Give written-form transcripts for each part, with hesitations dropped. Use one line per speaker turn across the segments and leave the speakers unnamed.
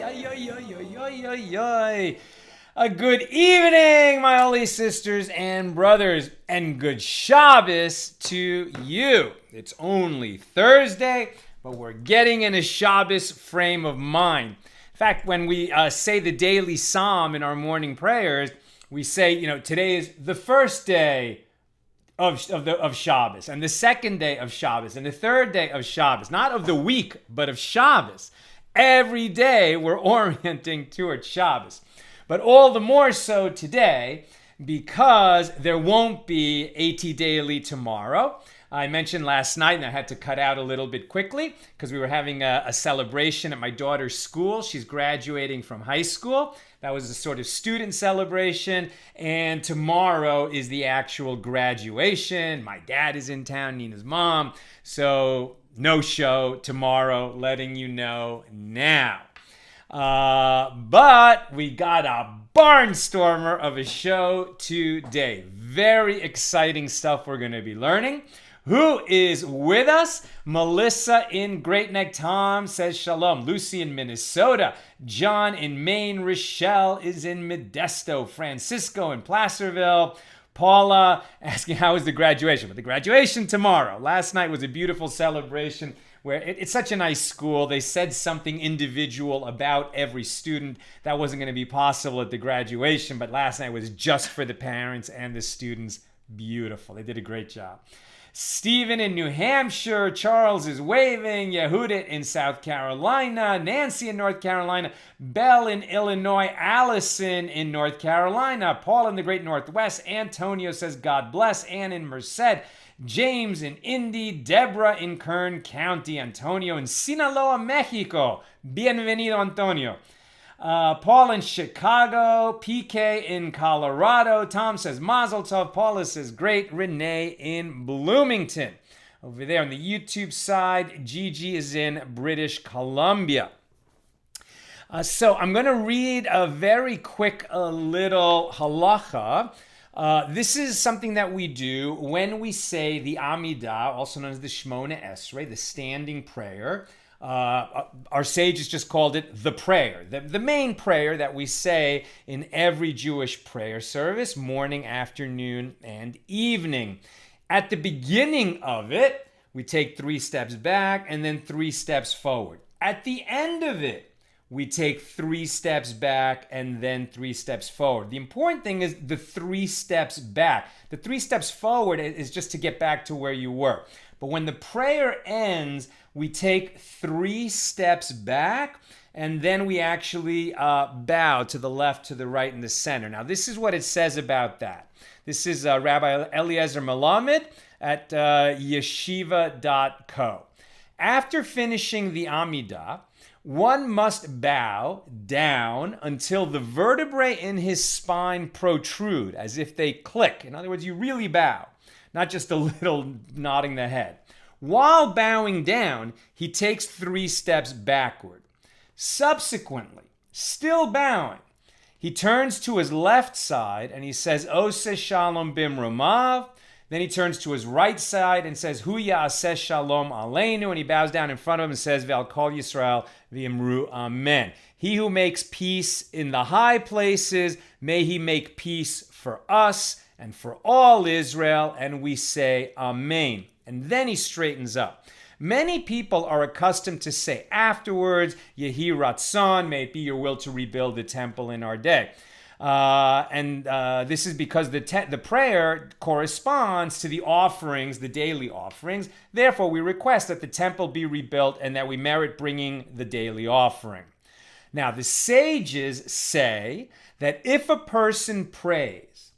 A good evening, my holy sisters and brothers, and good Shabbos to you. It's only Thursday, but we're getting in a Shabbos frame of mind. In fact, when we say the daily psalm in our morning prayers, we say, today is the first day of Shabbos, and the second day of Shabbos, and the third day of Shabbos, not of the week, but of Shabbos. Every day we're orienting towards Shabbos. But all the more so today because there won't be AT Daily tomorrow. I mentioned last night, and I had to cut out a little bit quickly because we were having a celebration at my daughter's school. She's graduating from high school. That was a sort of student celebration. And tomorrow is the actual graduation. My dad is in town, Nina's mom. So no show tomorrow, letting you know now. But we got a barnstormer of a show today. Very exciting stuff we're going to be learning. Who is with us? Melissa in Great Neck. Tom says shalom. Lucy in Minnesota. John in Maine. Rochelle is in Modesto. Francisco in Placerville. Paula asking how is the graduation? But the graduation tomorrow. Last night was a beautiful celebration where it's such a nice school. They said something individual about every student. That wasn't going to be possible at the graduation, but last night was just for the parents and the students. Beautiful. They did a great job. Stephen in New Hampshire. Charles is waving. Yehudit in South Carolina. Nancy in North Carolina. Belle in Illinois. Allison in North Carolina. Paul in the Great Northwest. Antonio says God bless. Ann in Merced. James in Indy. Deborah in Kern County. Antonio in Sinaloa, Mexico. Bienvenido, Antonio. Paul in Chicago, PK in Colorado. Tom says Mazel Tov. Paula says great. Renee in Bloomington. Over there on the YouTube side, Gigi is in British Columbia. So I'm going to read a very quick little halacha. This is something that we do when we say the Amidah, also known as the Shmona Esrei, the standing prayer. Our sages just called it the prayer, the main prayer that we say in every Jewish prayer service, morning, afternoon, and evening. At the beginning of it, we take 3 steps back and then 3 steps forward. At the end of it, we take 3 steps back and then 3 steps forward. The important thing is the 3 steps back. The 3 steps forward is just to get back to where you were. But when the prayer ends, we take 3 steps back, and then we actually bow to the left, to the right, and the center. Now, this is what it says about that. This is Rabbi Eliezer Melamed at yeshiva.co. After finishing the Amidah, one must bow down until the vertebrae in his spine protrude, as if they click. In other words, you really bow, not just a little nodding the head. While bowing down, he takes 3 steps backward. Subsequently, still bowing, he turns to his left side and he says, Oseh Shalom Bimromav. Then he turns to his right side and says, Hu Ya'aseh Shalom Aleinu. And he bows down in front of him and says, Ve'al Kol Yisrael V'imru Amen. He who makes peace in the high places, may he make peace for us and for all Israel. And we say, Amen. And then he straightens up. Many people are accustomed to say afterwards, Yehi Ratzon, may it be your will to rebuild the temple in our day. This is because the prayer corresponds to the offerings, the daily offerings. Therefore, we request that the temple be rebuilt and that we merit bringing the daily offering. Now, the sages say that if a person prays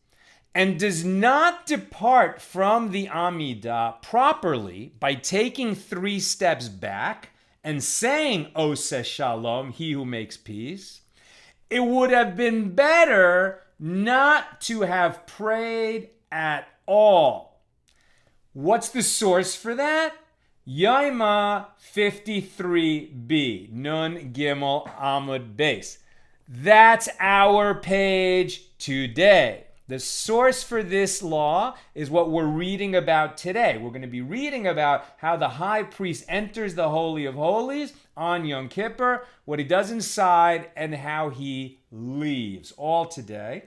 and does not depart from the Amidah properly by taking 3 steps back and saying, Oseh Shalom, he who makes peace, it would have been better not to have prayed at all. What's the source for that? Yoma 53b, Nun Gimel Amud Beis. That's our page today. The source for this law is what we're reading about today. We're going to be reading about how the high priest enters the Holy of Holies on Yom Kippur, what he does inside, and how he leaves, all today.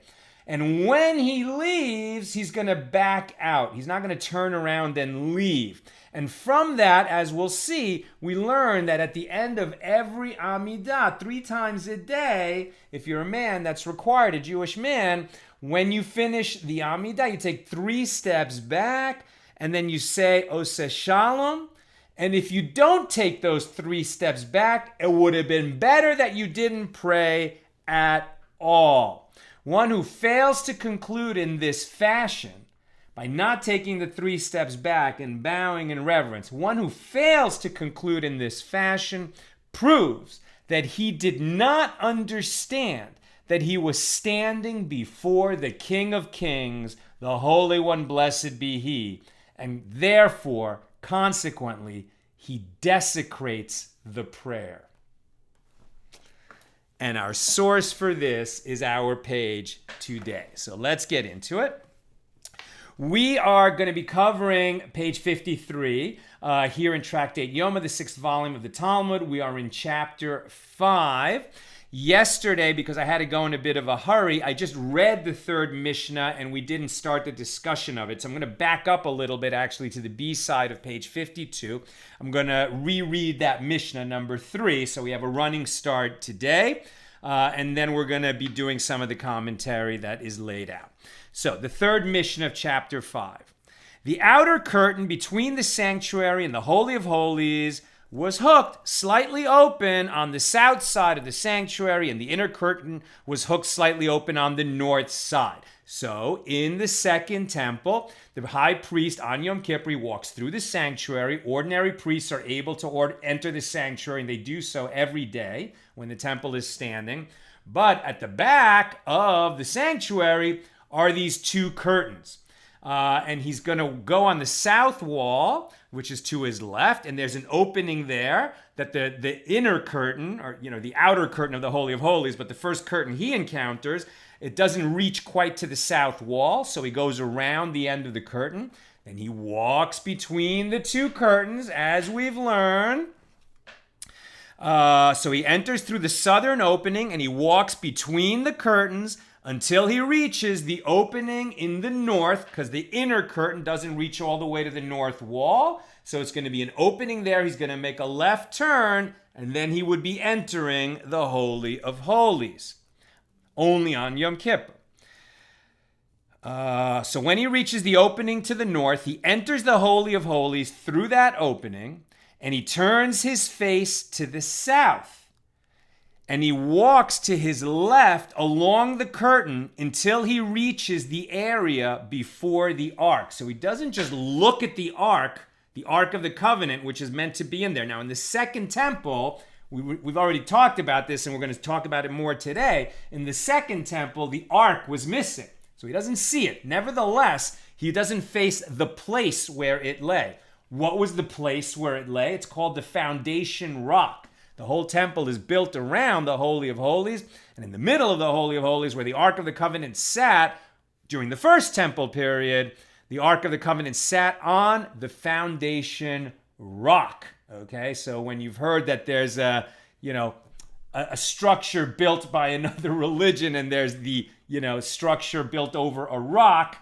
And when he leaves, he's going to back out. He's not going to turn around and leave. And from that, as we'll see, we learn that at the end of every Amidah, 3 times a day, if you're a man, that's required, a Jewish man, when you finish the Amidah, you take 3 steps back, and then you say, Oseh Shalom. And if you don't take those 3 steps back, it would have been better that you didn't pray at all. One who fails to conclude in this fashion, by not taking the 3 steps back and bowing in reverence, one who fails to conclude in this fashion proves that he did not understand that he was standing before the King of Kings, the Holy One, blessed be He, and therefore, consequently, he desecrates the prayer. And our source for this is our page today. So let's get into it. We are going to be covering page 53 here in Tractate Yoma, the 6th volume of the Talmud. We are in chapter 5. Yesterday, because I had to go in a bit of a hurry, I just read the 3rd Mishnah and we didn't start the discussion of it. So I'm going to back up a little bit actually to the B side of page 52. I'm going to reread that Mishnah number 3 so we have a running start today. And then we're going to be doing some of the commentary that is laid out. So the 3rd Mishnah of chapter 5. The outer curtain between the sanctuary and the Holy of Holies was hooked slightly open on the south side of the sanctuary, and the inner curtain was hooked slightly open on the north side. So in the second temple, the high priest on Yom Kippur walks through the sanctuary. Ordinary priests are able to enter the sanctuary, and they do so every day when the temple is standing. But at the back of the sanctuary are these 2 curtains. And he's going to go on the south wall, which is to his left, and there's an opening there that the inner curtain, or the outer curtain of the Holy of Holies, but the first curtain he encounters, it doesn't reach quite to the south wall, so he goes around the end of the curtain. Then he walks between the 2 curtains, as we've learned. So he enters through the southern opening, and he walks between the curtains until he reaches the opening in the north, because the inner curtain doesn't reach all the way to the north wall. So it's going to be an opening there. He's going to make a left turn, and then he would be entering the Holy of Holies, only on Yom Kippur. So when he reaches the opening to the north, he enters the Holy of Holies through that opening, and he turns his face to the south. And he walks to his left along the curtain until he reaches the area before the ark. So he doesn't just look at the ark of the covenant, which is meant to be in there. Now, in the second temple, we've already talked about this, and we're going to talk about it more today. In the second temple, the ark was missing. So he doesn't see it. Nevertheless, he doesn't face the place where it lay. What was the place where it lay? It's called the foundation rock. The whole temple is built around the Holy of Holies, and in the middle of the Holy of Holies, where the Ark of the Covenant sat during the first temple period, the Ark of the Covenant sat on the foundation rock. Okay, so when you've heard that there's a structure built by another religion, and there's the structure built over a rock,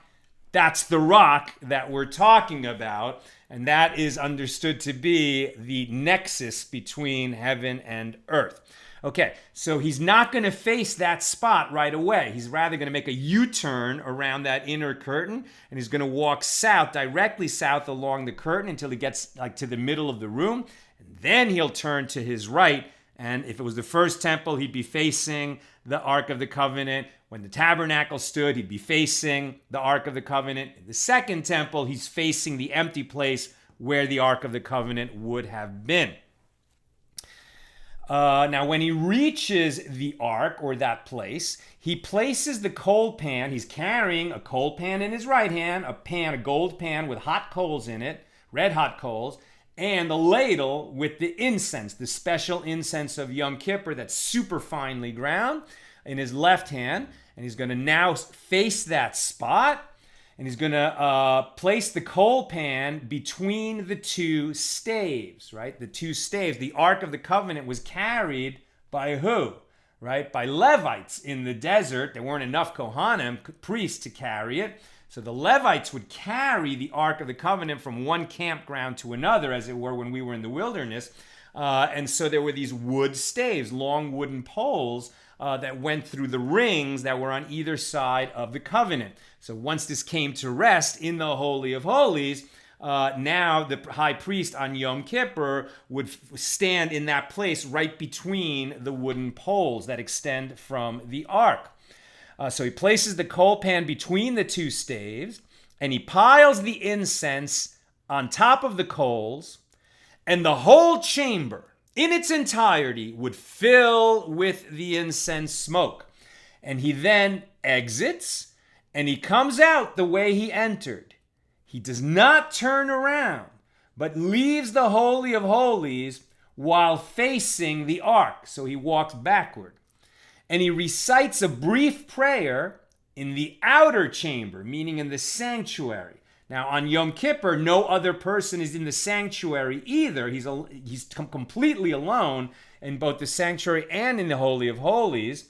that's the rock that we're talking about. And that is understood to be the nexus between heaven and earth. Okay, so he's not going to face that spot right away. He's rather going to make a U-turn around that inner curtain, and he's going to walk south, directly south along the curtain until he gets to the middle of the room. And then he'll turn to his right, and if it was the first temple, he'd be facing the Ark of the Covenant. When the tabernacle stood, he'd be facing the Ark of the Covenant. In the second temple, he's facing the empty place where the Ark of the Covenant would have been. Now, when he reaches the Ark, or that place, he places the coal pan. He's carrying a coal pan in his right hand, a gold pan with hot coals in it, red hot coals, and the ladle with the incense, the special incense of Yom Kippur that's super finely ground, in his left hand. And he's going to now face that spot, and he's going to place the coal pan between the two staves, right? The two staves. The Ark of the Covenant was carried by who? Right? By Levites in the desert. There weren't enough Kohanim, priests, to carry it. So the Levites would carry the Ark of the Covenant from one campground to another, as it were, when we were in the wilderness. And so there were these wood staves, long wooden poles that went through the rings that were on either side of the covenant. So once this came to rest in the Holy of Holies, now the high priest on Yom Kippur would stand in that place right between the wooden poles that extend from the ark. So he places the coal pan between the two staves, and he piles the incense on top of the coals, and the whole chamber in its entirety would fill with the incense smoke. And he then exits, and he comes out the way he entered. He does not turn around, but leaves the Holy of Holies while facing the ark. So he walks backward. And he recites a brief prayer in the outer chamber, meaning in the sanctuary. Now, on Yom Kippur, no other person is in the sanctuary either. He's completely alone in both the sanctuary and in the Holy of Holies.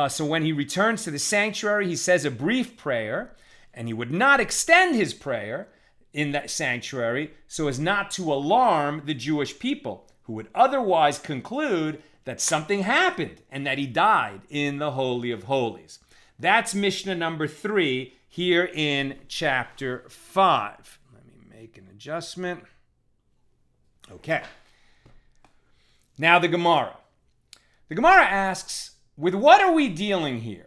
So when he returns to the sanctuary, he says a brief prayer, and he would not extend his prayer in that sanctuary so as not to alarm the Jewish people, who would otherwise conclude that something happened and that he died in the Holy of Holies. That's Mishnah number 3 here in chapter 5. Let me make an adjustment. Okay. Now the Gemara. The Gemara asks, with what are we dealing here?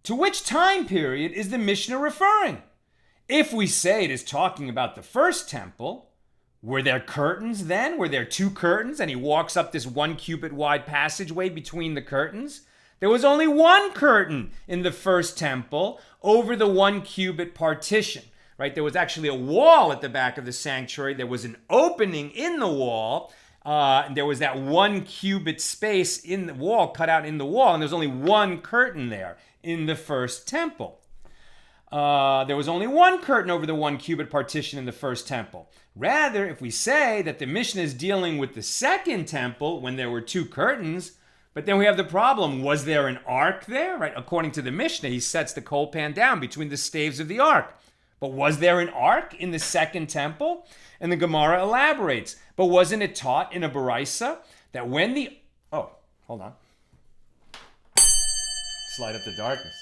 To which time period is the Mishnah referring? If we say it is talking about the first temple, were there curtains then? Were there 2 curtains and he walks up this 1 cubit wide passageway between the curtains? There was only 1 curtain in the first temple over the 1 cubit partition, right? There was actually a wall at the back of the sanctuary. There was an opening in the wall. And there was that 1 cubit space in the wall, cut out in the wall, and there was only 1 curtain there in the first temple. There was only 1 curtain over the 1 cubit partition in the first temple. Rather, if we say that the Mishnah is dealing with the second temple when there were 2 curtains, but then we have the problem, was there an ark there? Right? According to the Mishnah, he sets the coal pan down between the staves of the ark. But was there an ark in the second temple? And the Gemara elaborates. But wasn't it taught in a Baraisa that when the... Oh, hold on. Slide up the darkness.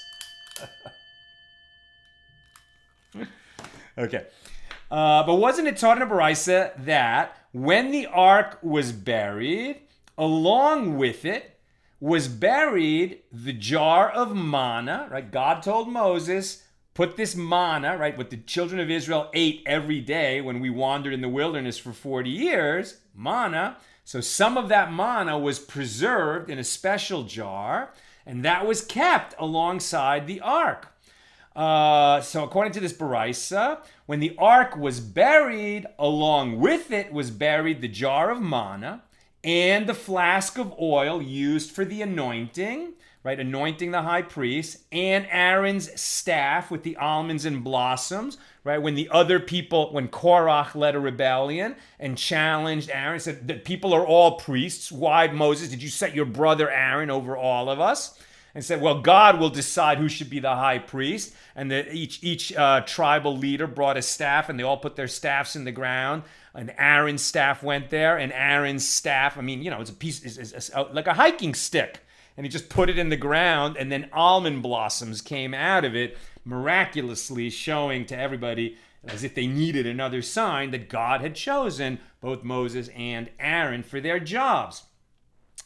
Okay. But wasn't it taught in a Baraisa that when the ark was buried, along with it was buried the jar of manna, right? God told Moses, put this manna, right, what the children of Israel ate every day when we wandered in the wilderness for 40 years, manna. So some of that manna was preserved in a special jar, and that was kept alongside the ark. So according to this Baraisa, when the ark was buried, along with it was buried the jar of manna and the flask of oil used for the anointing, right, anointing the high priest, and Aaron's staff with the almonds and blossoms, right, when the other people, when Korach led a rebellion and challenged Aaron, said that people are all priests. Why, Moses, did you set your brother Aaron over all of us? And said, well, God will decide who should be the high priest. And each tribal leader brought a staff, and they all put their staffs in the ground. And Aaron's staff went there, and Aaron's staff, I mean, you know, it's a piece, is like a hiking stick. And he just put it in the ground, and then almond blossoms came out of it, miraculously showing to everybody, as if they needed another sign, that God had chosen both Moses and Aaron for their jobs.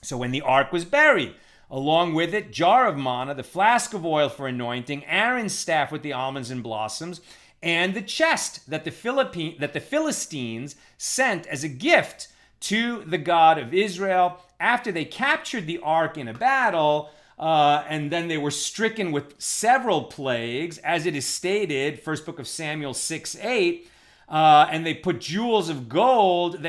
So when the ark was buried, along with it, jar of manna, the flask of oil for anointing, Aaron's staff with the almonds and blossoms, and the chest that the Philistines sent as a gift to the God of Israel after they captured the ark in a battle, and then they were stricken with several plagues, as it is stated, first book of Samuel 6:8. And they put jewels of gold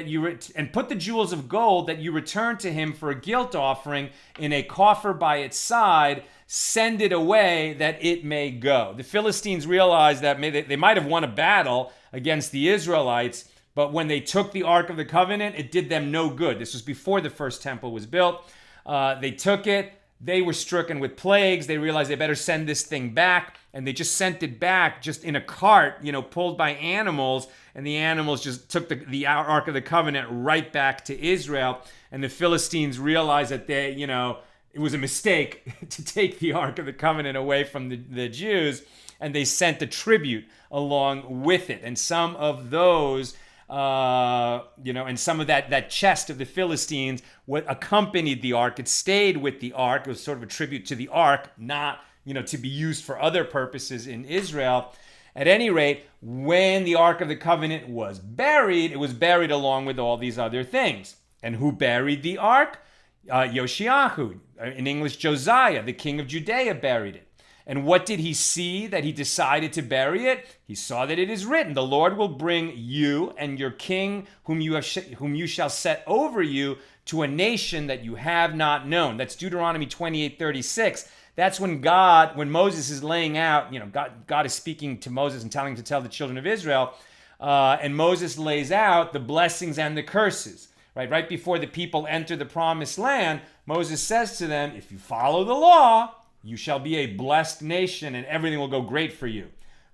put the jewels of gold that you return to him for a guilt offering in a coffer by its side. Send it away that it may go. The Philistines realized that they might have won a battle against the Israelites, but when they took the Ark of the Covenant, it did them no good. This was before the first temple was built. They took it. They were stricken with plagues. They realized they better send this thing back, and they just sent it back just in a cart, pulled by animals, and the animals just took the Ark of the Covenant right back to Israel. And the Philistines realized that it was a mistake to take the Ark of the Covenant away from the Jews, and they sent a tribute along with it. And some of those, and some of that chest of the Philistines, what accompanied the Ark, it stayed with the Ark. It was sort of a tribute to the Ark, not, to be used for other purposes in Israel. At any rate, when the Ark of the Covenant was buried, it was buried along with all these other things. And who buried the Ark? Yoshiahu, in English Josiah, the king of Judea, buried it. And what did he see that he decided to bury it? He saw that it is written, the Lord will bring you and your king, whom you shall set over you, to a nation that you have not known. That's Deuteronomy 28:36. That's when Moses is laying out, God is speaking to Moses and telling him to tell the children of Israel, and Moses lays out the blessings and the curses. Right before the people enter the promised land, Moses says to them, if you follow the law, you shall be a blessed nation and everything will go great for you.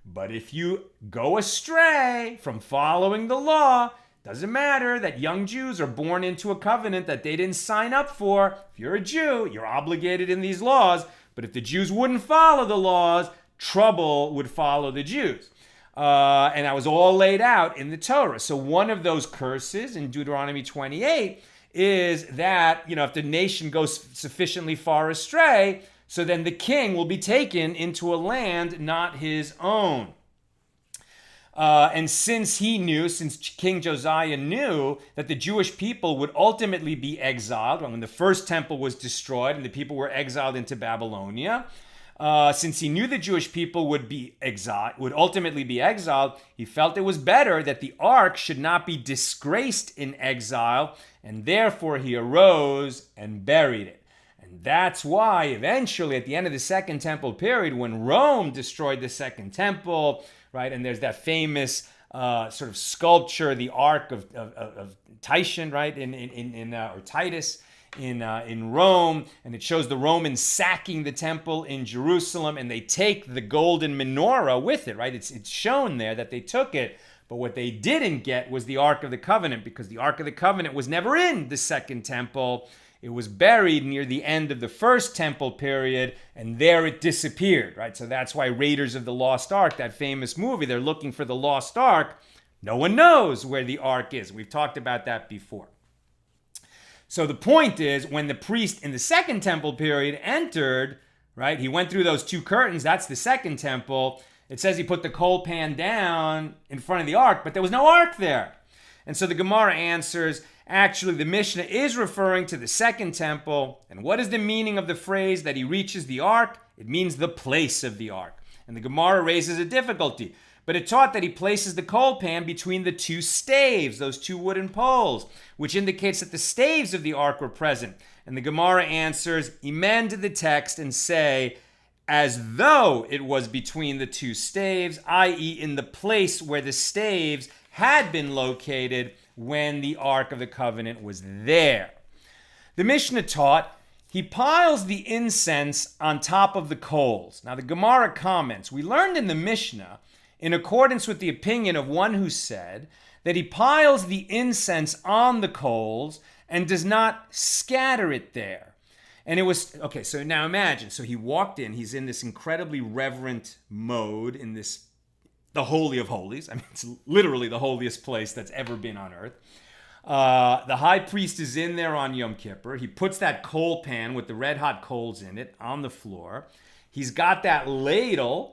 But if you go astray from following the law, doesn't matter that young Jews are born into a covenant that they didn't sign up for. If you're a Jew, you're obligated in these laws. But if the Jews wouldn't follow the laws, trouble would follow the Jews. And that was all laid out in the Torah. So one of those curses in Deuteronomy 28 is that, if the nation goes sufficiently far astray, so then the king will be taken into a land not his own. And since King Josiah knew that the Jewish people would ultimately be exiled, when the first temple was destroyed and the people were exiled into Babylonia, since he knew the Jewish people would ultimately be exiled, he felt it was better that the ark should not be disgraced in exile, and therefore he arose and buried it. And that's why eventually at the end of the Second Temple period, when Rome destroyed the Second Temple, right, and there's that famous sort of sculpture, the Ark of Titian, right, or Titus, in Rome, and it shows the Romans sacking the temple in Jerusalem, and they take the golden menorah with it, right? It's shown there that they took it, but what they didn't get was the Ark of the Covenant, because the Ark of the Covenant was never in the Second Temple. It was buried near the end of the First Temple period, and there it disappeared, right? So that's why Raiders of the Lost Ark, that famous movie, they're looking for the Lost Ark. No one knows where the Ark is. We've talked about that before. So the point is, when the priest in the Second Temple period entered, right, he went through those two curtains, that's the Second Temple. It says he put the coal pan down in front of the Ark, but there was no Ark there. And so the Gemara answers, actually, the Mishna is referring to the Second Temple. And what is the meaning of the phrase that he reaches the Ark? It means the place of the Ark. And the Gemara raises a difficulty. But it taught that he places the coal pan between the two staves, those two wooden poles, which indicates that the staves of the Ark were present. And the Gemara answers, amend the text and say, as though it was between the two staves, i.e. in the place where the staves had been located when the Ark of the Covenant was there. The Mishnah taught he piles the incense on top of the coals. Now the Gemara comments, we learned in the Mishnah, in accordance with the opinion of one who said that he piles the incense on the coals and does not scatter it there. And it was, okay, so now imagine, so he walked in, he's in this incredibly reverent mode in the Holy of Holies. I mean, it's literally the holiest place that's ever been on earth. The high priest is in there on Yom Kippur. He puts that coal pan with the red hot coals in it on the floor. He's got that ladle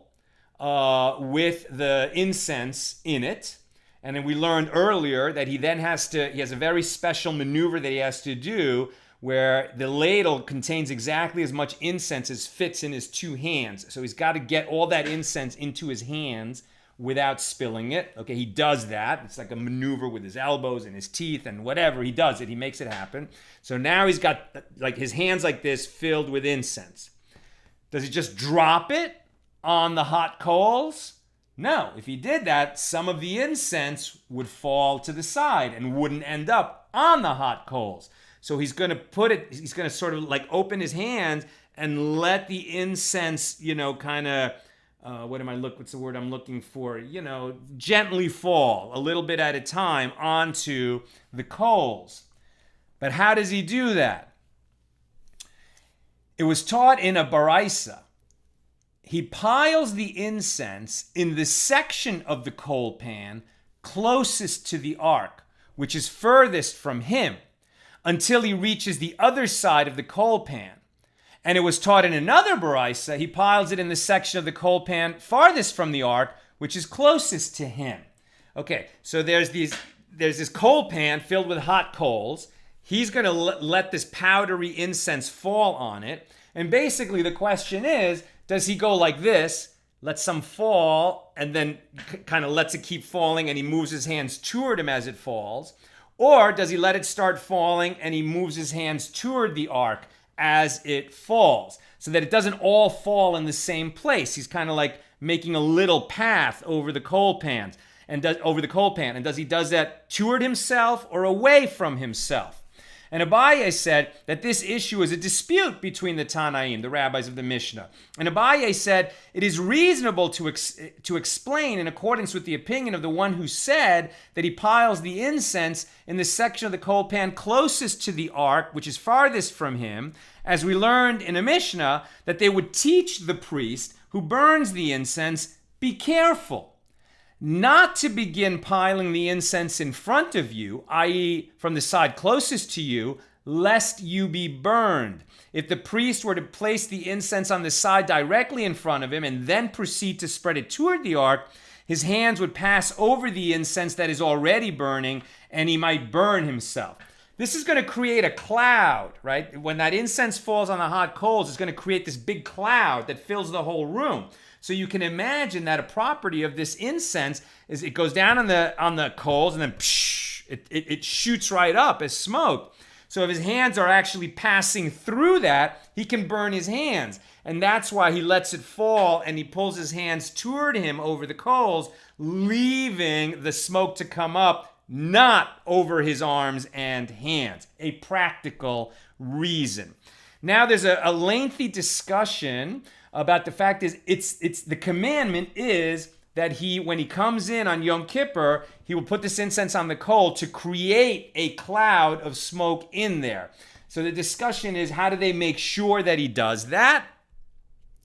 with the incense in it. And then we learned earlier that he has a very special maneuver that he has to do where the ladle contains exactly as much incense as fits in his two hands. So he's got to get all that incense into his hands without spilling it. Okay, he does that. It's like a maneuver with his elbows and his teeth and whatever. He does it. He makes it happen. So now he's got like his hands like this filled with incense. Does he just drop it on the hot coals? No. If he did that, some of the incense would fall to the side and wouldn't end up on the hot coals. So he's going to sort of like open his hands and let the incense, kind of, what's the word I'm looking for? Gently fall a little bit at a time onto the coals. But how does he do that? It was taught in a baraisa. He piles the incense in the section of the coal pan closest to the ark, which is furthest from him, until he reaches the other side of the coal pan. And it was taught in another baraisa, he piles it in the section of the coal pan farthest from the ark, which is closest to him. Okay, so there's this coal pan filled with hot coals. He's going to let this powdery incense fall on it. And basically the question is, does he go like this, let some fall, and then kind of lets it keep falling and he moves his hands toward him as it falls? Or does he let it start falling and he moves his hands toward the ark as it falls, so that it doesn't all fall in the same place? He's kind of like making a little path over the coal pan. And does he does that toward himself or away from himself? And Abaye said that this issue is a dispute between the Tanaim, the rabbis of the Mishnah. And Abaye said it is reasonable to explain in accordance with the opinion of the one who said that he piles the incense in the section of the coal pan closest to the ark, which is farthest from him, as we learned in a Mishnah that they would teach the priest who burns the incense, be careful not to begin piling the incense in front of you, i.e. from the side closest to you, lest you be burned. If the priest were to place the incense on the side directly in front of him and then proceed to spread it toward the ark, his hands would pass over the incense that is already burning and he might burn himself. This is going to create a cloud, right? When that incense falls on the hot coals, it's going to create this big cloud that fills the whole room. So you can imagine that a property of this incense is it goes down on the coals and then it shoots right up as smoke. So if his hands are actually passing through that, he can burn his hands. And that's why he lets it fall and he pulls his hands toward him over the coals, leaving the smoke to come up, not over his arms and hands. A practical reason. Now there's a lengthy discussion about the fact is it's the commandment is that when he comes in on Yom Kippur, he will put this incense on the coal to create a cloud of smoke in there. So the discussion is, how do they make sure that he does that?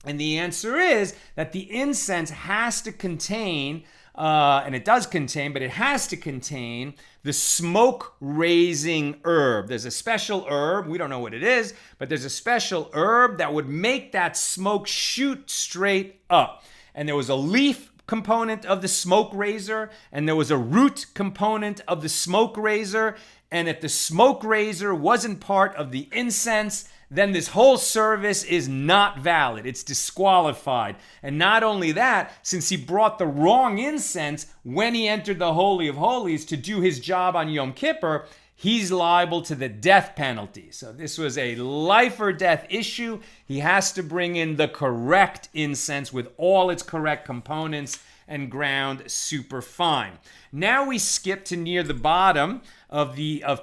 And the answer is that the incense has to contain, and it does contain, but it has to contain the smoke-raising herb. There's a special herb, we don't know what it is, but there's a special herb that would make that smoke shoot straight up. And there was a leaf component of the smoke raiser, and there was a root component of the smoke raiser, and if the smoke raiser wasn't part of the incense, then this whole service is not valid. It's disqualified. And not only that, since he brought the wrong incense when he entered the Holy of Holies to do his job on Yom Kippur, he's liable to the death penalty. So this was a life or death issue. He has to bring in the correct incense with all its correct components and ground super fine. Now we skip to near the bottom of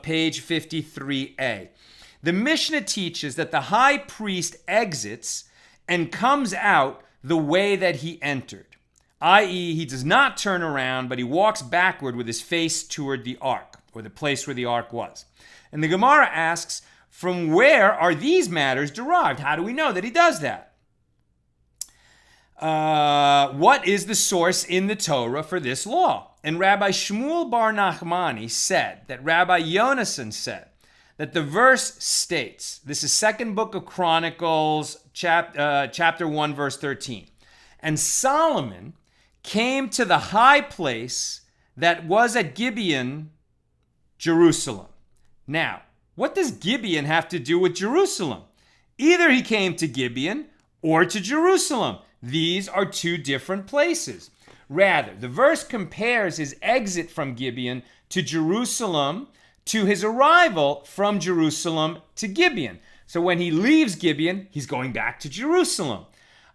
page 53a. The Mishnah teaches that the high priest exits and comes out the way that he entered, i.e., he does not turn around, but he walks backward with his face toward the ark, or the place where the ark was. And the Gemara asks, from where are these matters derived? How do we know that he does that? What is the source in the Torah for this law? And Rabbi Shmuel bar Nachmani said that Rabbi Yonasan said that the verse states, this is second book of Chronicles, chapter 1, verse 13. And Solomon came to the high place that was at Gibeon, Jerusalem. Now, what does Gibeon have to do with Jerusalem? Either he came to Gibeon or to Jerusalem. These are two different places. Rather, the verse compares his exit from Gibeon to Jerusalem to his arrival from Jerusalem to Gibeon. So when he leaves Gibeon, he's going back to Jerusalem.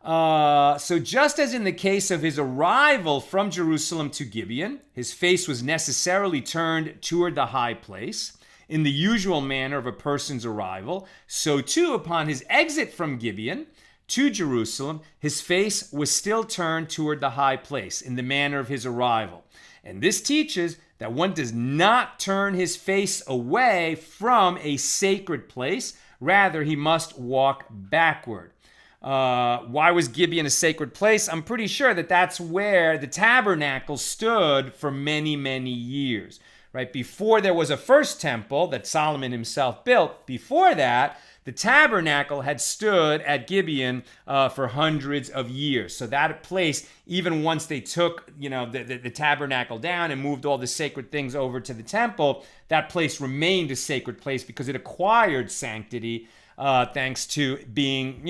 So just as in the case of his arrival from Jerusalem to Gibeon, his face was necessarily turned toward the high place in the usual manner of a person's arrival, so too upon his exit from Gibeon to Jerusalem, his face was still turned toward the high place in the manner of his arrival. And this teaches that one does not turn his face away from a sacred place. Rather, he must walk backward. Why was Gibeon a sacred place? I'm pretty sure that that's where the tabernacle stood for many, many years. Right? Before there was a first temple that Solomon himself built, before that, the tabernacle had stood at Gibeon for hundreds of years. So that place, even once they took, the tabernacle down and moved all the sacred things over to the temple, that place remained a sacred place because it acquired sanctity thanks to being,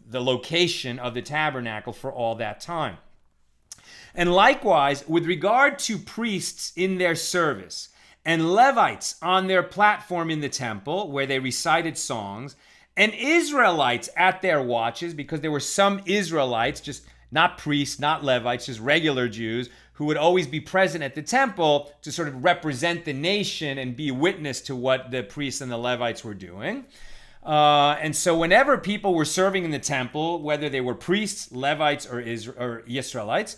the location of the tabernacle for all that time. And likewise, with regard to priests in their service, and Levites on their platform in the temple where they recited songs, and Israelites at their watches, because there were some Israelites, just not priests, not Levites, just regular Jews, who would always be present at the temple to sort of represent the nation and be witness to what the priests and the Levites were doing. And so whenever people were serving in the temple, whether they were priests, Levites, or Israelites,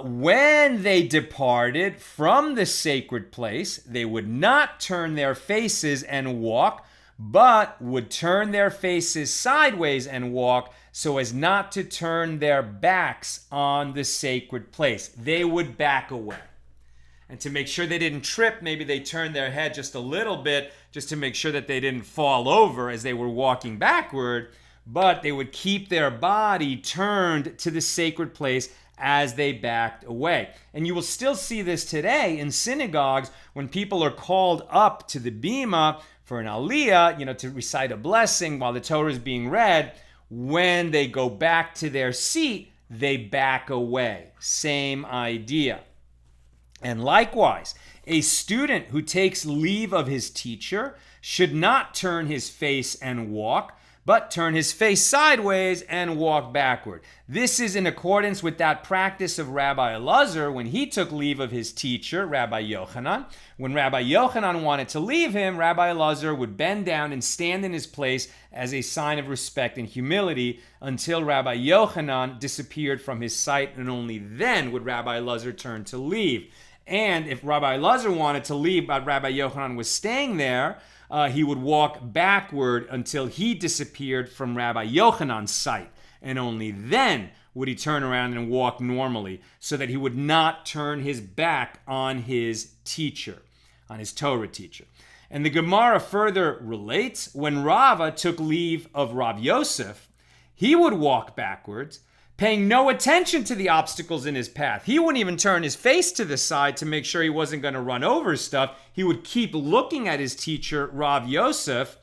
when they departed from the sacred place, they would not turn their faces and walk, but would turn their faces sideways and walk so as not to turn their backs on the sacred place. They would back away. And to make sure they didn't trip, maybe they turned their head just a little bit just to make sure that they didn't fall over as they were walking backward. But they would keep their body turned to the sacred place as they backed away. And you will still see this today in synagogues when people are called up to the bima for an aliyah, to recite a blessing while the Torah is being read. When they go back to their seat, they back away. Same idea. And likewise, a student who takes leave of his teacher should not turn his face and walk, but turn his face sideways and walk backward. This is in accordance with that practice of Rabbi Elazar when he took leave of his teacher, Rabbi Yochanan. When Rabbi Yochanan wanted to leave him, Rabbi Elazar would bend down and stand in his place as a sign of respect and humility until Rabbi Yochanan disappeared from his sight, and only then would Rabbi Elazar turn to leave. And if Rabbi Elazar wanted to leave, but Rabbi Yochanan was staying there, he would walk backward until he disappeared from Rabbi Yochanan's sight. And only then would he turn around and walk normally so that he would not turn his back on his teacher, on his Torah teacher. And the Gemara further relates, when Rava took leave of Rav Yosef, he would walk backwards, paying no attention to the obstacles in his path. He wouldn't even turn his face to the side to make sure he wasn't going to run over stuff. He would keep looking at his teacher, Rav Yosef,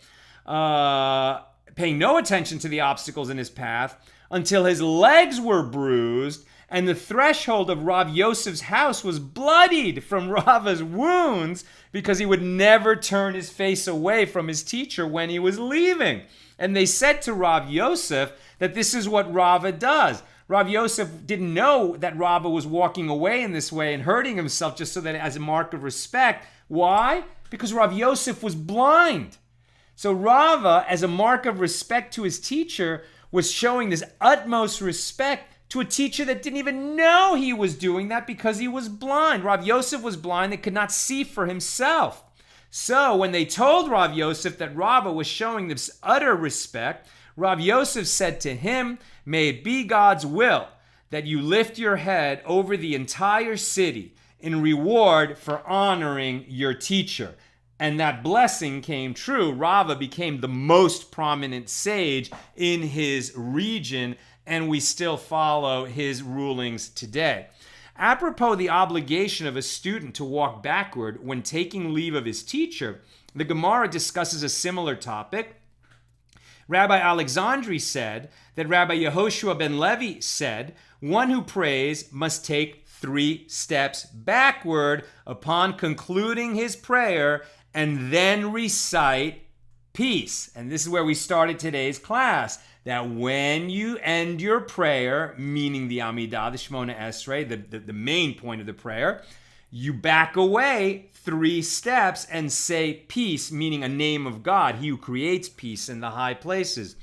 paying no attention to the obstacles in his path until his legs were bruised and the threshold of Rav Yosef's house was bloodied from Rava's wounds, because he would never turn his face away from his teacher when he was leaving. And they said to Rav Yosef that this is what Rava does. Rav Yosef didn't know that Rava was walking away in this way and hurting himself just so that as a mark of respect. Why? Because Rav Yosef was blind. So Rava, as a mark of respect to his teacher, was showing this utmost respect to a teacher that didn't even know he was doing that because he was blind. Rav Yosef was blind and could not see for himself. So when they told Rav Yosef that Rava was showing this utter respect, Rav Yosef said to him, "May it be God's will that you lift your head over the entire city in reward for honoring your teacher." And that blessing came true. Rava became the most prominent sage in his region, and we still follow his rulings today. Apropos the obligation of a student to walk backward when taking leave of his teacher, the Gemara discusses a similar topic. Rabbi Alexandri said that Rabbi Yehoshua ben Levi said, one who prays must take 3 steps backward upon concluding his prayer and then recite peace. And this is where we started today's class, that when you end your prayer, meaning the Amidah, the Shemona Esrei, the main point of the prayer, you back away 3 steps and say peace, meaning a name of God, he who creates peace in the high places.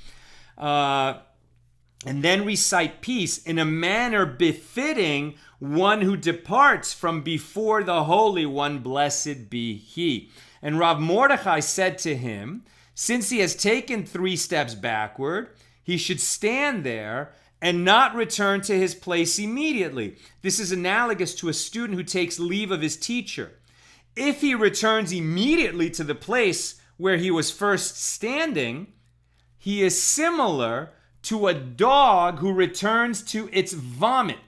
And then recite peace in a manner befitting one who departs from before the Holy One, blessed be he. And Rav Mordechai said to him, since he has taken 3 steps backward, he should stand there and not return to his place immediately. This is analogous to a student who takes leave of his teacher. If he returns immediately to the place where he was first standing, he is similar to a dog who returns to its vomit,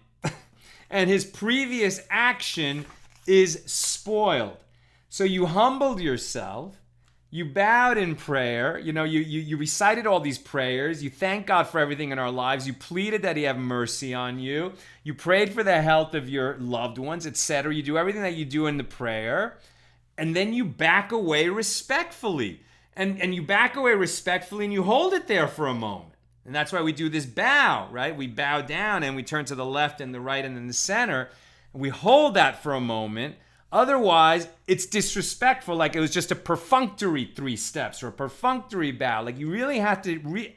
and his previous action is spoiled. So you humbled yourself, you bowed in prayer, you recited all these prayers, you thanked God for everything in our lives, you pleaded that he have mercy on you, you prayed for the health of your loved ones, etc. You do everything that you do in the prayer, and then you back away respectfully. And you back away respectfully and you hold it there for a moment. And that's why we do this bow, right? We bow down and we turn to the left and the right and then the center. And we hold that for a moment. Otherwise, it's disrespectful, like it was just a perfunctory 3 steps or a perfunctory bow. Like you really have to,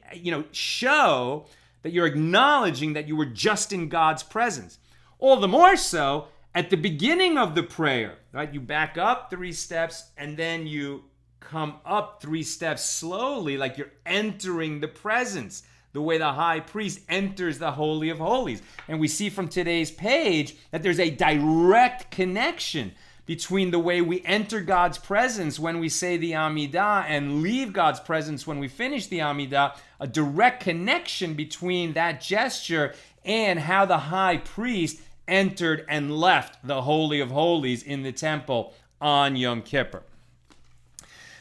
show that you're acknowledging that you were just in God's presence. All the more so at the beginning of the prayer, right? You back up 3 steps and then you come up 3 steps slowly, like you're entering the presence, the way the high priest enters the Holy of Holies. And we see from today's page that there's a direct connection between the way we enter God's presence when we say the Amidah and leave God's presence when we finish the Amidah, a direct connection between that gesture and how the high priest entered and left the Holy of Holies in the temple on Yom Kippur.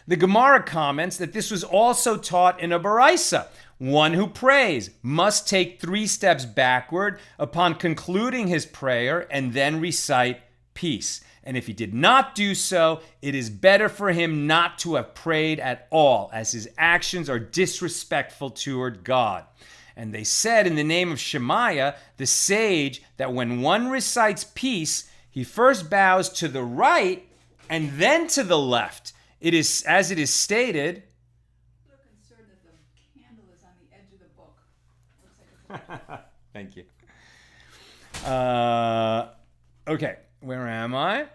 The Gemara comments that this was also taught in a Baraisa. One who prays must take 3 steps backward upon concluding his prayer and then recite peace. And if he did not do so, it is better for him not to have prayed at all, as his actions are disrespectful toward God. And they said in the name of Shemaiah, the sage, that when one recites peace, he first bows to the right and then to the left. It is, as it is stated, thank you. Okay, where am I?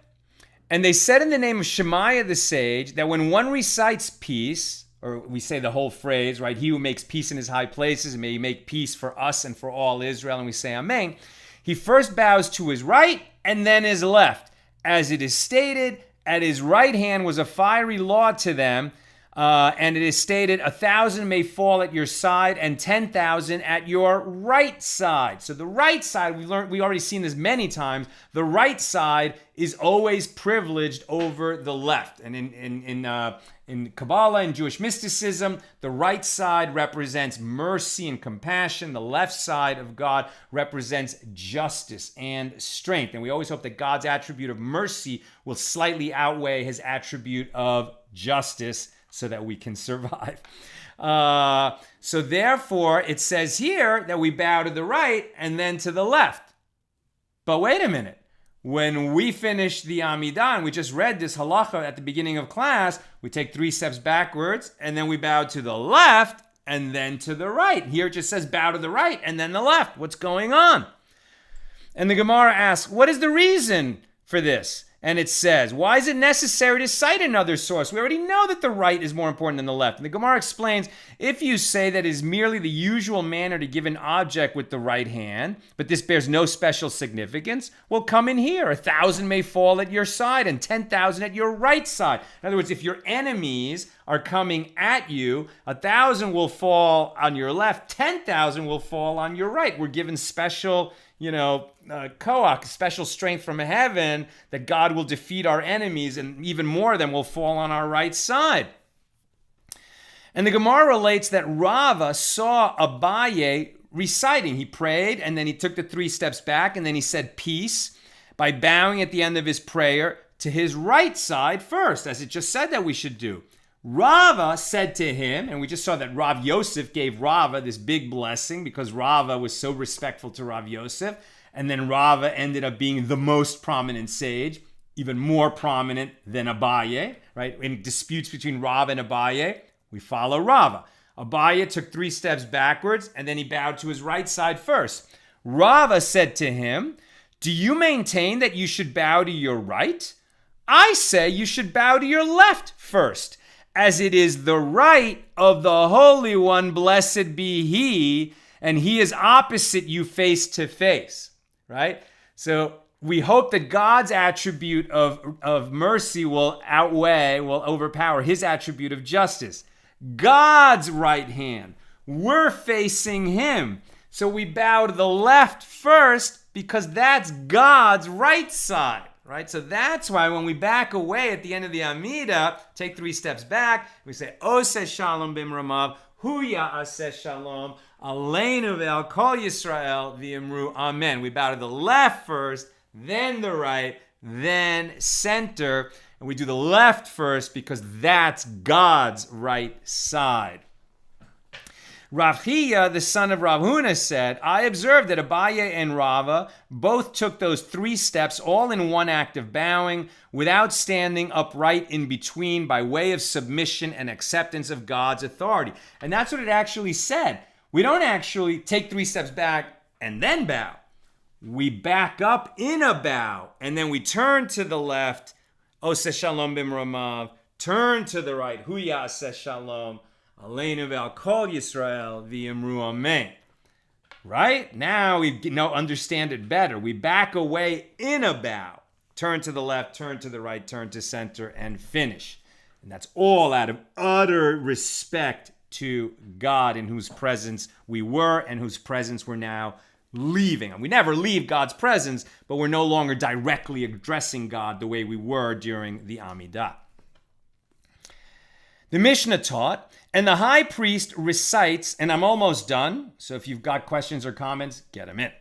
And they said in the name of Shemaiah the sage that when one recites peace, or we say the whole phrase, right? He who makes peace in his high places, and may he make peace for us and for all Israel, and we say amen. He first bows to his right and then his left. As it is stated, at his right hand was a fiery law to them, and it is stated, 1,000 may fall at your side and 10,000 at your right side. So the right side, we already seen this many times. The right side is always privileged over the left. And in Kabbalah and Jewish mysticism, the right side represents mercy and compassion. The left side of God represents justice and strength. And we always hope that God's attribute of mercy will slightly outweigh his attribute of justice, so that we can survive. So therefore, it says here that we bow to the right and then to the left. But wait a minute. When we finish the Amidah, and we just read this halacha at the beginning of class, we take 3 steps backwards, and then we bow to the left and then to the right. Here it just says bow to the right and then the left. What's going on? And the Gemara asks, what is the reason for this? And it says, why is it necessary to cite another source? We already know that the right is more important than the left. And the Gemara explains, if you say that it is merely the usual manner to give an object with the right hand, but this bears no special significance, well, come in here. 1,000 may fall at your side and 10,000 at your right side. In other words, if your enemies are coming at you, 1,000 will fall on your left, 10,000 will fall on your right. We're given special koach, special strength from heaven, that God will defeat our enemies, and even more of them will fall on our right side. And the Gemara relates that Rava saw Abaye reciting. He prayed, and then he took the 3 steps back, and then he said peace by bowing at the end of his prayer to his right side first, as it just said that we should do. Rava said to him, and we just saw that Rav Yosef gave Rava this big blessing because Rava was so respectful to Rav Yosef, and then Rava ended up being the most prominent sage, even more prominent than Abaye, right? In disputes between Rava and Abaye, we follow Rava. Abaye took 3 steps backwards, and then he bowed to his right side first. Rava said to him, do you maintain that you should bow to your right? I say you should bow to your left first, as it is the right of the Holy One, blessed be He, and He is opposite you face to face, right? So we hope that God's attribute of mercy will overpower His attribute of justice. God's right hand, we're facing Him. So we bow to the left first because that's God's right side. Right? So that's why when we back away at the end of the Amidah, take 3 steps back, we say, Oseh Shalom Bimramav, Hu Ya'aseh Shalom, Aleinu ve'al Kol Yisrael v'yimru Amen. We bow to the left first, then the right, then center. And we do the left first because that's God's right side. Rav Chiya, the son of Rav Huna, said, I observed that Abaye and Rava both took those 3 steps all in one act of bowing without standing upright in between by way of submission and acceptance of God's authority. And that's what it actually said. We don't actually take 3 steps back and then bow. We back up in a bow and then we turn to the left, Oseh Shalom Bimramav, turn to the right, Hu Ya'aseh Shalom, Aleinu ve'al Kol Yisrael v'yimru Amen. Right? Now we understand it better. We back away in a bow. Turn to the left, turn to the right, turn to center, and finish. And that's all out of utter respect to God in whose presence we were and whose presence we're now leaving. And we never leave God's presence, but we're no longer directly addressing God the way we were during the Amidah. The Mishna taught, and the high priest recites, and I'm almost done, so if you've got questions or comments, get them in.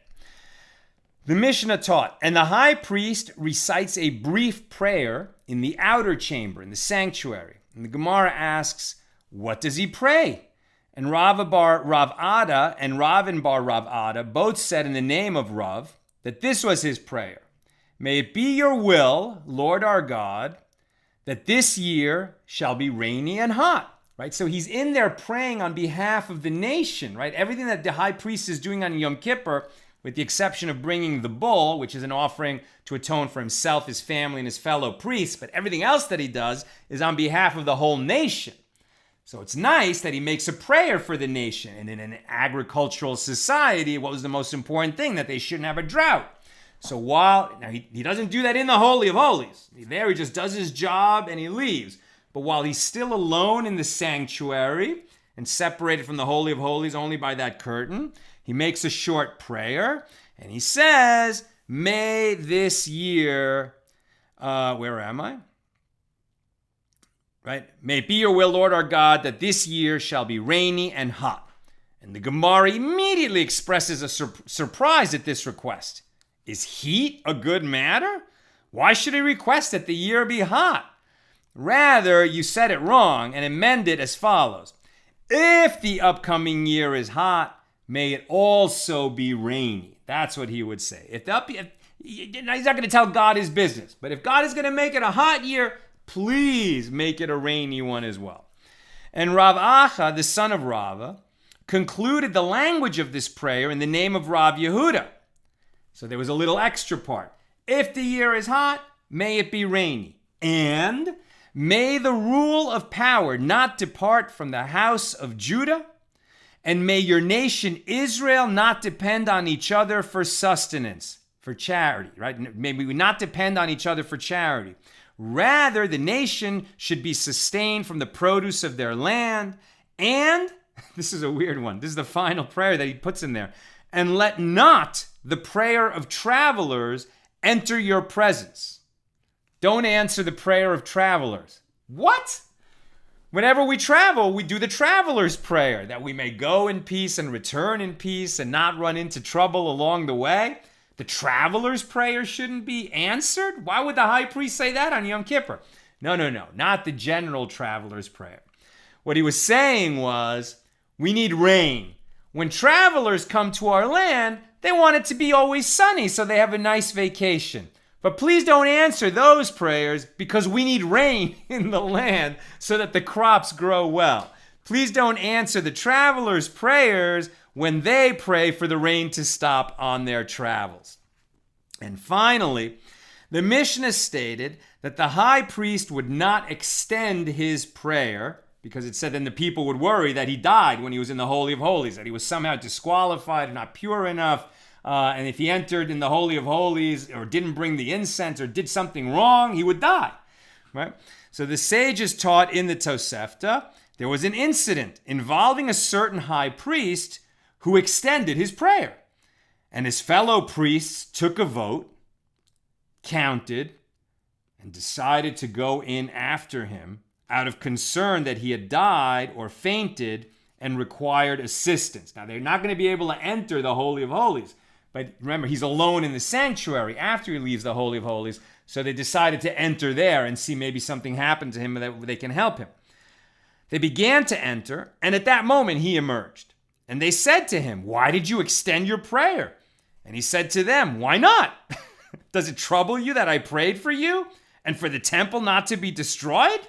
The Mishna taught, and the high priest recites a brief prayer in the outer chamber, in the sanctuary. And the Gemara asks, what does he pray? And Rav bar Rav Ada and Ravin bar Rav Ada both said in the name of Rav that this was his prayer. May it be your will, Lord our God, that this year shall be rainy and hot, right? So he's in there praying on behalf of the nation, right? Everything that the high priest is doing on Yom Kippur, with the exception of bringing the bull, which is an offering to atone for himself, his family, and his fellow priests, but everything else that he does is on behalf of the whole nation. So it's nice that he makes a prayer for the nation. And in an agricultural society, what was the most important thing? That they shouldn't have a drought. So he doesn't do that in the Holy of Holies. There he just does his job and he leaves. But while he's still alone in the sanctuary and separated from the Holy of Holies only by that curtain, he makes a short prayer and he says, may this year, where am I? Right? May it be your will, Lord our God, that this year shall be rainy and hot. And the Gemara immediately expresses a surprise at this request. Is heat a good matter? Why should he request that the year be hot? Rather, you said it wrong and amend it as follows. If the upcoming year is hot, may it also be rainy. That's what he would say. He's not going to tell God his business. But if God is going to make it a hot year, please make it a rainy one as well. And Rav Acha, the son of Rava, concluded the language of this prayer in the name of Rav Yehuda. So there was a little extra part. If the year is hot, may it be rainy. And may the rule of power not depart from the house of Judah. And may your nation Israel not depend on each other for sustenance, for charity, right? May we not depend on each other for charity. Rather, the nation should be sustained from the produce of their land. And, this is a weird one, this is the final prayer that he puts in there. And let not the prayer of travelers enter your presence. Don't answer the prayer of travelers. What? Whenever we travel, we do the traveler's prayer, that we may go in peace and return in peace and not run into trouble along the way. The traveler's prayer shouldn't be answered? Why would the high priest say that on Yom Kippur? No, not the general traveler's prayer. What he was saying was, we need rain. When travelers come to our land, they want it to be always sunny so they have a nice vacation. But please don't answer those prayers because we need rain in the land so that the crops grow well. Please don't answer the travelers' prayers when they pray for the rain to stop on their travels. And finally, the Mishna stated that the high priest would not extend his prayer because it said then the people would worry that he died when he was in the Holy of Holies, that he was somehow disqualified, not pure enough. And if he entered in the Holy of Holies or didn't bring the incense or did something wrong, he would die. Right? So the sages taught in the Tosefta, there was an incident involving a certain high priest who extended his prayer. And his fellow priests took a vote, counted, and decided to go in after him out of concern that he had died or fainted and required assistance. Now, they're not going to be able to enter the Holy of Holies. But remember, he's alone in the sanctuary after he leaves the Holy of Holies. So they decided to enter there and see maybe something happened to him that they can help him. They began to enter, and at that moment he emerged. And they said to him, "Why did you extend your prayer?" And he said to them, "Why not? Does it trouble you that I prayed for you and for the temple not to be destroyed?"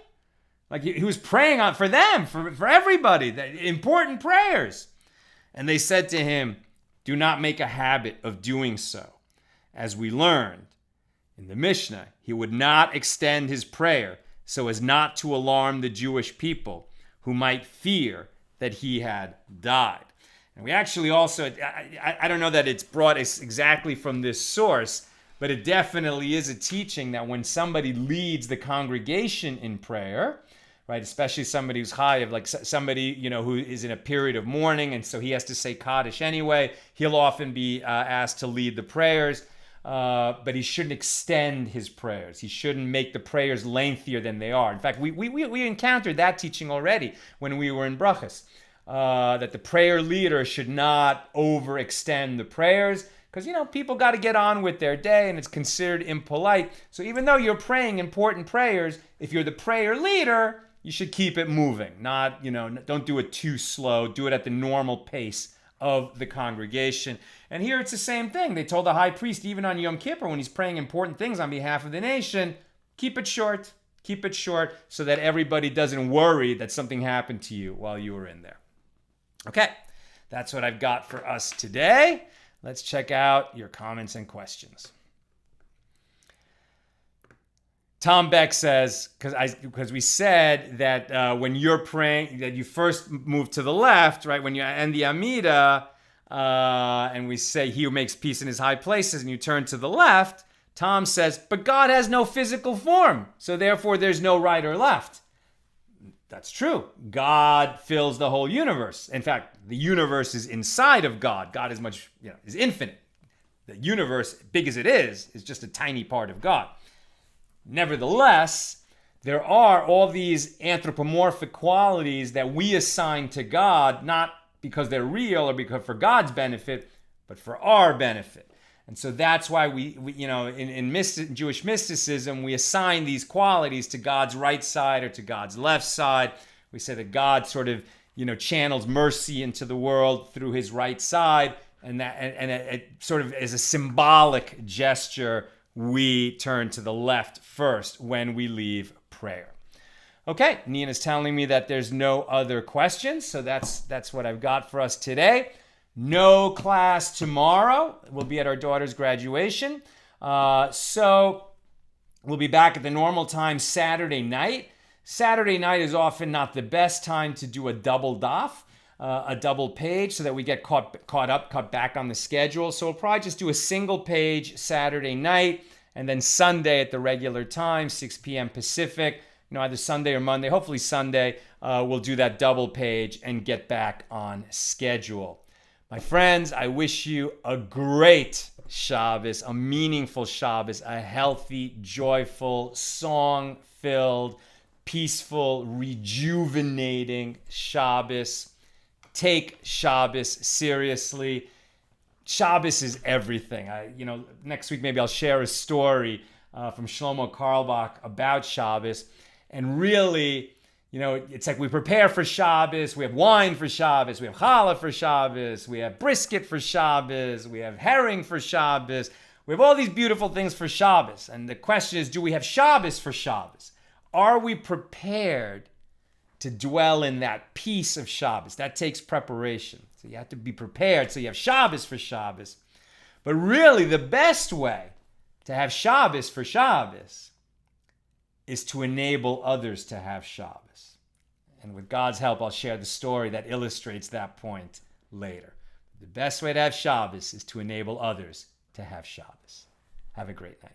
Like he was praying for them, for everybody, important prayers. And they said to him, "Do not make a habit of doing so." As we learned in the Mishnah, he would not extend his prayer so as not to alarm the Jewish people who might fear that he had died. And we actually also, I don't know that it's brought exactly from this source, but it definitely is a teaching that when somebody leads the congregation in prayer, right, especially somebody who's high, of like somebody, who is in a period of mourning, and so he has to say Kaddish anyway, he'll often be asked to lead the prayers, but he shouldn't extend his prayers. He shouldn't make the prayers lengthier than they are. In fact, we encountered that teaching already when we were in Brachas, that the prayer leader should not overextend the prayers, because, people got to get on with their day, and it's considered impolite. So even though you're praying important prayers, if you're the prayer leader, you should keep it moving. Not, don't do it too slow. Do it at the normal pace of the congregation. And here it's the same thing. They told the high priest, even on Yom Kippur, when he's praying important things on behalf of the nation, keep it short so that everybody doesn't worry that something happened to you while you were in there. Okay, that's what I've got for us today. Let's check out your comments and questions. Tom Beck says, because we said that when you're praying, that you first move to the left, right? When you end the Amida, and we say he who makes peace in his high places, and you turn to the left, Tom says, but God has no physical form, so therefore there's no right or left. That's true. God fills the whole universe. In fact, the universe is inside of God. God is is infinite. The universe, big as it is just a tiny part of God. Nevertheless, there are all these anthropomorphic qualities that we assign to God, not because they're real or because for God's benefit, but for our benefit. And so that's why we in Jewish mysticism, we assign these qualities to God's right side or to God's left side. We say that God sort of, channels mercy into the world through his right side, and it sort of as a symbolic gesture, we turn to the left first when we leave prayer. Okay, Nina's telling me that there's no other questions, so that's what I've got for us today. No class tomorrow. We'll be at our daughter's graduation. So we'll be back at the normal time Saturday night. Saturday night is often not the best time to do a double daf, a double page, so that we get cut back on the schedule. So we'll probably just do a single page Saturday night, and then Sunday at the regular time, 6 p.m. Pacific, either Sunday or Monday, hopefully Sunday, we'll do that double page and get back on schedule. My friends, I wish you a great Shabbos, a meaningful Shabbos, a healthy, joyful, song-filled, peaceful, rejuvenating Shabbos. Take Shabbos seriously. Shabbos is everything. Next week maybe I'll share a story from Shlomo Karlbach about Shabbos. And really, it's like we prepare for Shabbos. We have wine for Shabbos. We have challah for Shabbos. We have brisket for Shabbos. We have herring for Shabbos. We have all these beautiful things for Shabbos. And the question is, do we have Shabbos for Shabbos? Are we prepared to dwell in that peace of Shabbos? That takes preparation. So you have to be prepared. So you have Shabbos for Shabbos. But really, the best way to have Shabbos for Shabbos is to enable others to have Shabbos. And with God's help, I'll share the story that illustrates that point later. The best way to have Shabbos is to enable others to have Shabbos. Have a great night.